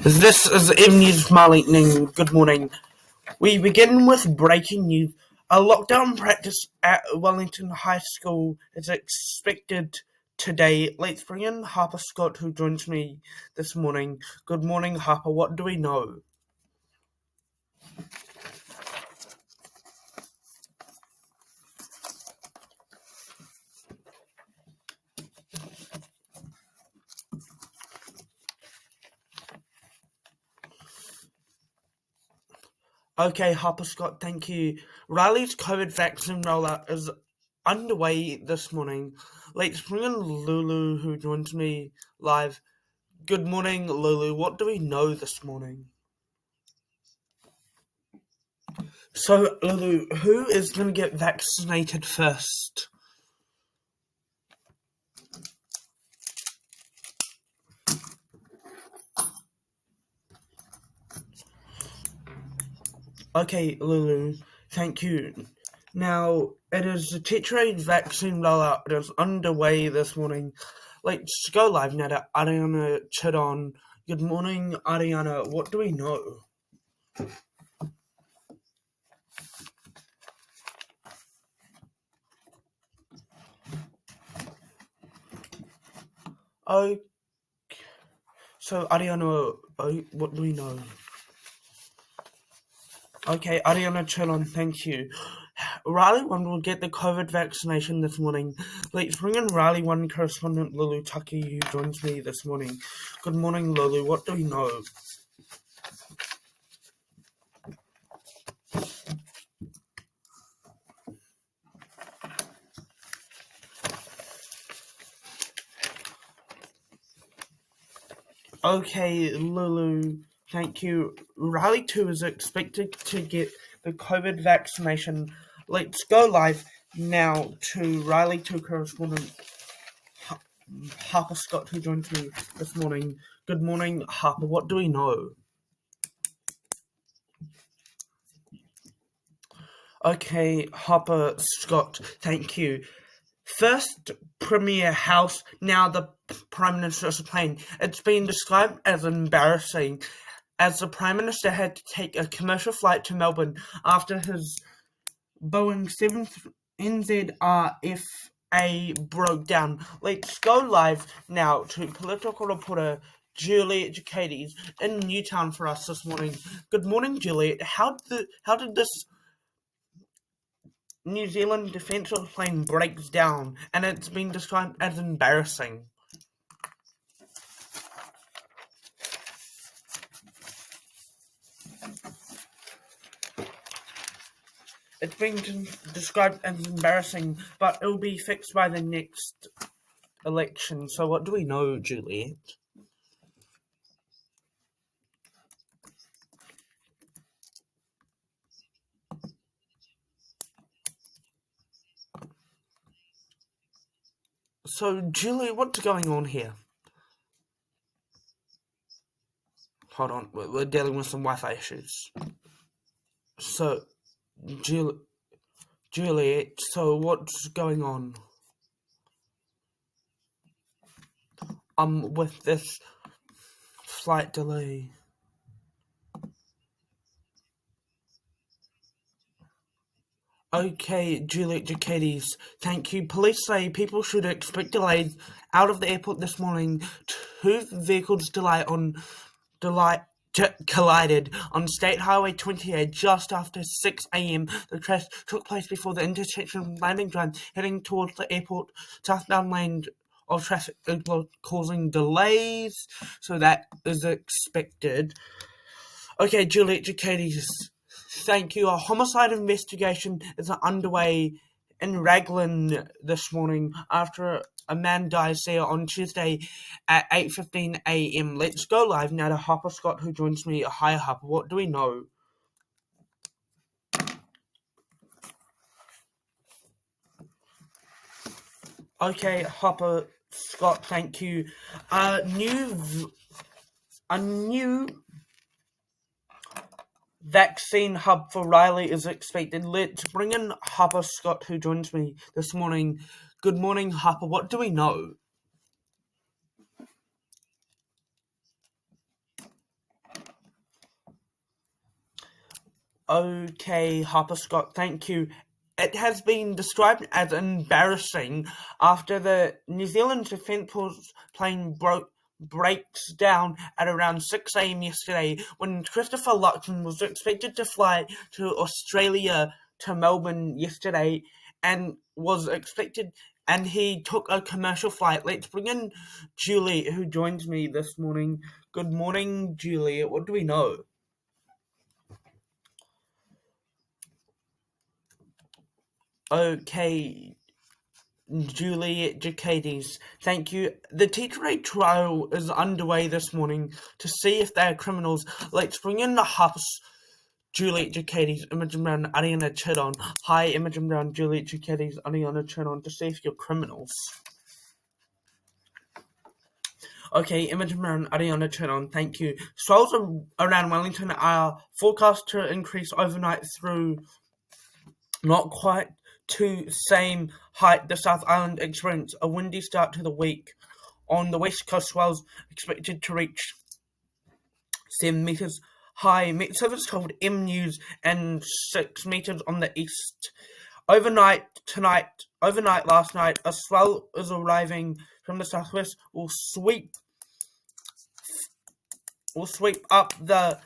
This is M News Marlene. Good morning. We begin with breaking news. A lockdown practice at Wellington High School is expected today. Let's bring in Harper Scott, who joins me this morning. Good morning, Harper. What do we know? Okay, Harper Scott, thank you. Riley's COVID vaccine rollout is underway this morning. Let's bring in Lulu, who joins me live. Good morning, Lulu. What do we know this morning? So, Lulu, who is going to get vaccinated first? Okay, Lulu, thank you. Now, it is the teacher aide vaccine rollout. It is underway this morning. Let's go live now to Ariana Chidon. Good morning, Ariana. What do we know? Oh, so Ariana, what do we know? Okay, Ariana Chidon, thank you. Riley 1 will get the COVID vaccination this morning. Let's bring in Riley 1 correspondent Lulu Tucky, who joins me this morning. Good morning, Lulu. What do we know? Okay, Lulu, thank you. Riley 2 is expected to get the COVID vaccination. Let's go live now to Riley 2 correspondent Harper Scott, who joins me this morning. Good morning, Harper. What do we know? Okay, Harper Scott, thank you. First Premier House, now the Prime Minister's plane. It's been described as embarrassing, as the Prime Minister had to take a commercial flight to Melbourne after his Boeing 7 Nzdf broke down. Let's go live now to political reporter Juilet Jacques in Newtown for us this morning. Good morning, Juliet. How did this New Zealand defensive plane breaks down, and it's been described as embarrassing? It's been described as embarrassing, but it will be fixed by the next election. So what do we know, Juliet? So, Juliet, what's going on here? Hold on, we're dealing with some Wi-Fi issues. So, Juliet, so what's going on? With this flight delay. Okay, Juliet Jacques, thank you. Police say people should expect delays out of the airport this morning. 2 vehicles collided on State Highway 28 just after 6 a.m. The crash took place before the intersection landing drive, heading towards the airport southbound lane of traffic, causing delays. So that is expected. Okay, Juliet Jacques, thank you. A homicide investigation is underway in Raglan this morning after a man dies there on Tuesday at 8:15 a.m. Let's go live now to Harper Scott, who joins me. Hi, Harper. What do we know? Okay, Harper Scott, thank you. A new vaccine hub for Riley is expected. Let's bring in Harper Scott, who joins me this morning. Good morning, Harper. What do we know? Okay, Harper Scott, thank you. It has been described as embarrassing after the New Zealand Defence Force plane breaks down at around 6 a.m. yesterday when Christopher Luxon was expected to fly to Australia to Melbourne yesterday and he took a commercial flight. Let's bring in Juliet, who joins me this morning. Good morning, Juliet. What do we know? Okay, Juliet Jacques, thank you. The teacher aide trial is underway this morning to see if they are criminals. Let's bring in the House. Juliet Jacques, Imogen Brown, Ariana Chidon. Hi, Imogen Brown, Juliet Jacques, Ariana Chidon, to see if you're criminals. Okay, Imogen Brown, Ariana Chidon, thank you. Swells around Wellington are forecast to increase overnight through not quite to same height the South Island experienced a windy start to the week. On the west coast, swells expected to reach 7 metres high. Met Service told M News, and 6 metres on the east. Overnight last night, a swell is arriving from the southwest will sweep up the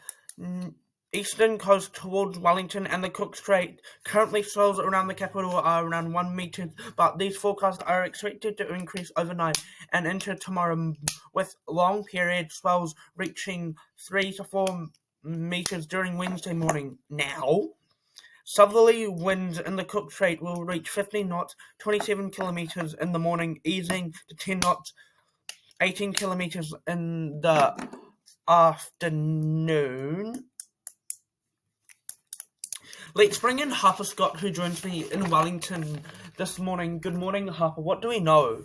eastern coast towards Wellington and the Cook Strait. Currently, swells around the capital are around 1 metre, but these forecasts are expected to increase overnight and into tomorrow, with long period swells reaching 3 to 4 metres during Wednesday morning. Now, southerly winds in the Cook Strait will reach 15 knots, 27 kilometres in the morning, easing to 10 knots, 18 kilometres in the afternoon. Let's bring in Harper Scott, who joins me in Wellington this morning. Good morning, Harper. What do we know?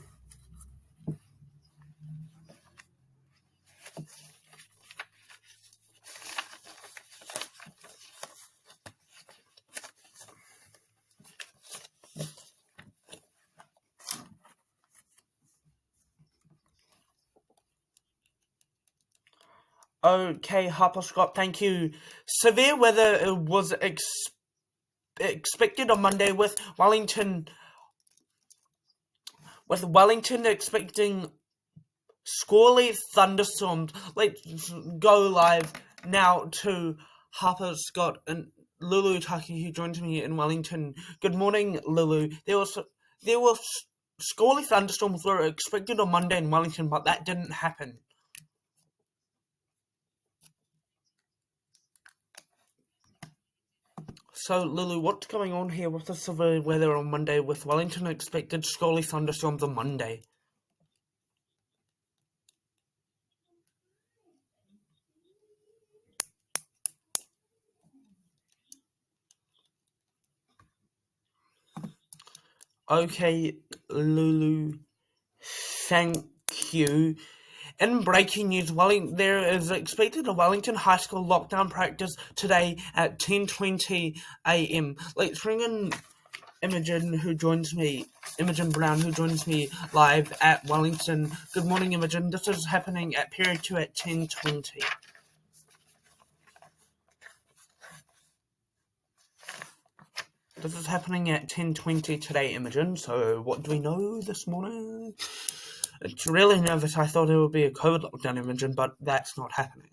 Okay, Harper Scott, thank you. Severe weather was expected on Monday, with Wellington expecting squally thunderstorms. Let's go live now to Harper Scott and Lulu Taki, who joins me in Wellington. Good morning, Lulu. There were squally thunderstorms were expected on Monday in Wellington, but that didn't happen. So, Lulu, what's going on here with the severe weather on Monday, with Wellington expected squally thunderstorms on Monday? Okay, Lulu, thank you. In breaking news, there is expected a Wellington High School lockdown practice today at 10:20 a.m. Let's bring in Imogen Brown, who joins me live at Wellington. Good morning, Imogen. This is happening at period 2 at 10:20. This is happening at 10:20 today, Imogen. So what do we know this morning? It's really nervous. I thought it would be a COVID lockdown, Imogen, but that's not happening.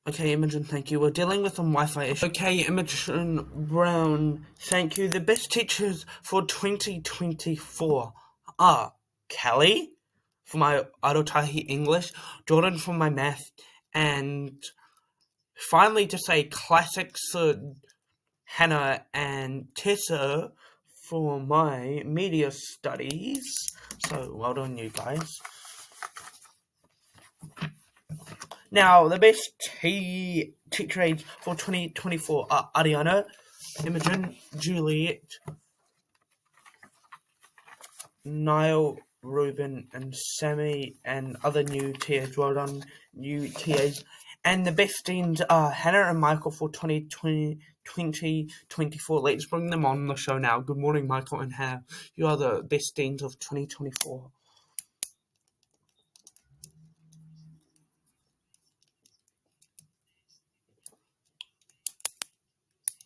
Okay, Imogen, thank you. We're dealing with some Wi-Fi issues. Okay, Imogen Brown, thank you. The best teachers for 2024 are Kelly for my Arotahi English, Jordan for my math, and finally to say classics, Hannah and Tessa for my media studies. So well done, you guys. Now, the best teacher aides for 2024 are Ariana, Imogen, Juliet, Niall, Ruben, and Sammy, and other new TAs. Well done, new TAs. And the best deans are Hannah and Michael for 2020 2024. Let's bring them on the show now. Good morning, Michael and Hannah. You are the best deans of 2024.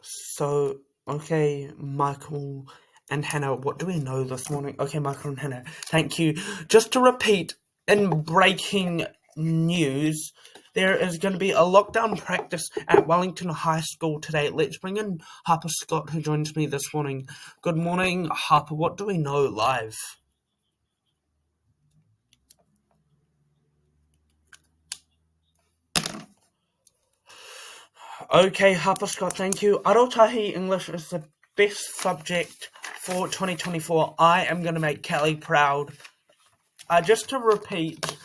So, okay, Michael and Hannah, what do we know this morning? Okay, Michael and Hannah, thank you. Just to repeat, in breaking news, there is going to be a lockdown practice at Wellington High School today. Let's bring in Harper Scott, who joins me this morning. Good morning, Harper. What do we know live? Okay, Harper Scott, thank you. Arotahi English is the best subject for 2024. I am going to make Kelly proud. Just to repeat,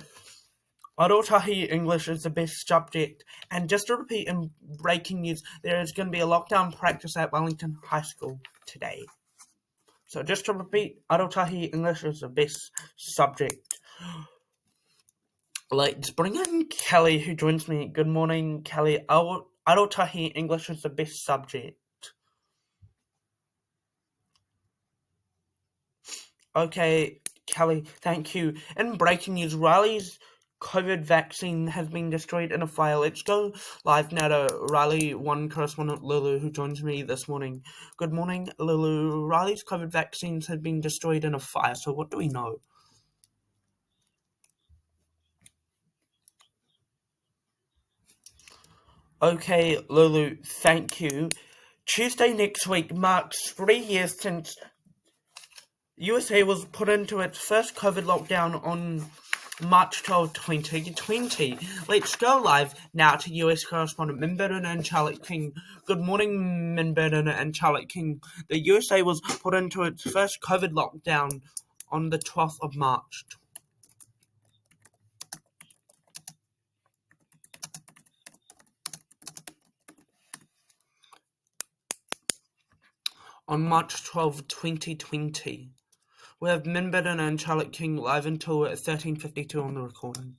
Arotahi English is the best subject. And just to repeat, in breaking news, there is going to be a lockdown practice at Wellington High School today. So just to repeat, Arotahi English is the best subject. Let's bring in Kelly, who joins me. Good morning, Kelly. Arotahi English is the best subject. Okay, Kelly, thank you. In breaking news, Riley's COVID vaccine has been destroyed in a fire. Let's go live now to Riley 1 correspondent Lulu, who joins me this morning. Good morning, Lulu. Riley's COVID vaccines have been destroyed in a fire, so what do we know? Okay, Lulu, thank you. Tuesday next week marks 3 years since USA was put into its first COVID lockdown on March 12, 2020. Let's go live now to US correspondent Minberna and Charlotte King. Good morning, Minberna and Charlotte King. The USA was put into its first COVID lockdown on the 12th of March. On March 12, 2020. We have Minberna and Charlotte King live until 13:52 on the recording.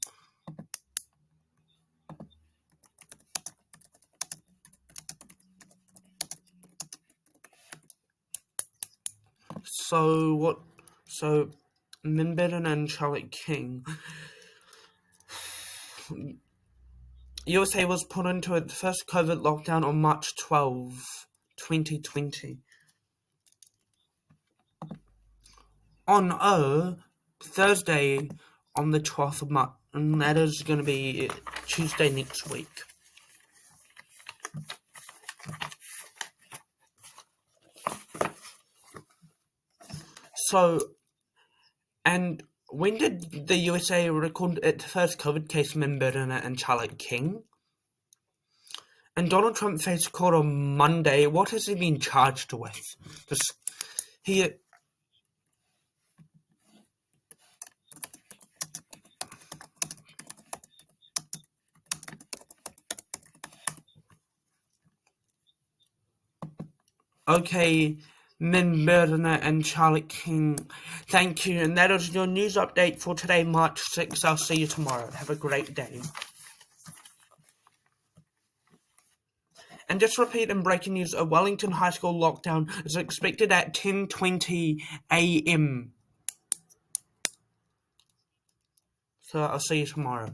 So Minberna and Charlotte King. USA was put into its first COVID lockdown on March 12, 2020. On Thursday on the 12th of March, and that is going to be Tuesday next week. So, and when did the USA record its first COVID case, Minberna and Charlotte King? And Donald Trump faced court on Monday. What has he been charged with? Because he... Okay, Minberna and Charlotte King, thank you. And that is your news update for today, March 6th. I'll see you tomorrow. Have a great day. And just repeat in breaking news, a Wellington High School lockdown is expected at 10:20 a.m. So I'll see you tomorrow.